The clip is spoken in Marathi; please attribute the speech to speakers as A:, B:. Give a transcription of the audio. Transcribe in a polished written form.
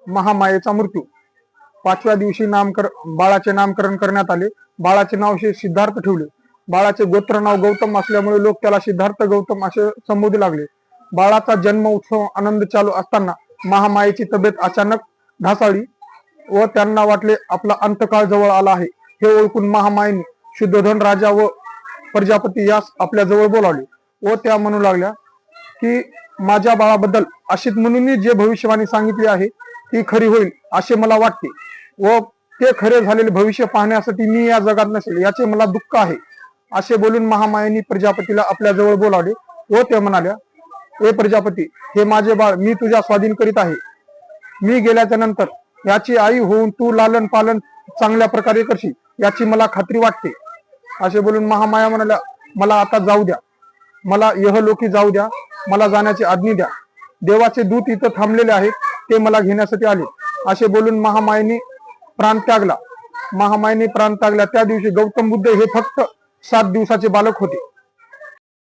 A: महामायेचा मृत्यू। 5व्या दिवशी बाळाचे नामकरण करण्यात आले। बाळाचे नाव सिद्धार्थ ठेवले। बाळाचे गोत्र नाव गौतम असल्यामुळे लोक त्याला सिद्धार्थ गौतम असे संबोधू लागले। बाळाचा जन्म उत्सव आनंद चालू असताना महामायेची तब्येत अचानक ढासळली व त्यांना वाटले आपला अंतकाळ जवळ आला आहे। हे ओळखून महामायेने शुद्धोधन राजा व प्रजापती यास आपल्या जवळ बोलावले व त्या म्हणू लागल्या की माझ्या बाळाबद्दल अशीत मुनींनी जे भविष्यवाणी सांगितली आहे ती खरी होईल असे मला वाटते व ते खरे झालेले भविष्य पाहण्यासाठी मी या जगात नसेल याचे मला दुःख आहे। असे बोलून महामायेने प्रजापतीला आपल्या जवळ बोलावले व ते म्हणाल्या, हे प्रजापती, हे माझे बाळ मी तुझ्या स्वाधीन करीत आहे। मी गेल्याच्या नंतर याची आई होऊन तू लालन पालन चांगल्या प्रकारे करशील याची मला खात्री वाटते। असे बोलून महामाया म्हणाल्या, मला आता जाऊ द्या, मला यहलोकी जाऊ द्या, मला जाण्याची आज्ञा द्या। देवाचे दूत इथं थांबलेले आहेत, ते मला घेण्यासाठी आले। असे बोलून महामायेने प्राण त्यागला। त्या दिवशी गौतम बुद्ध हे फक्त 7 दिवसाचे बालक होते।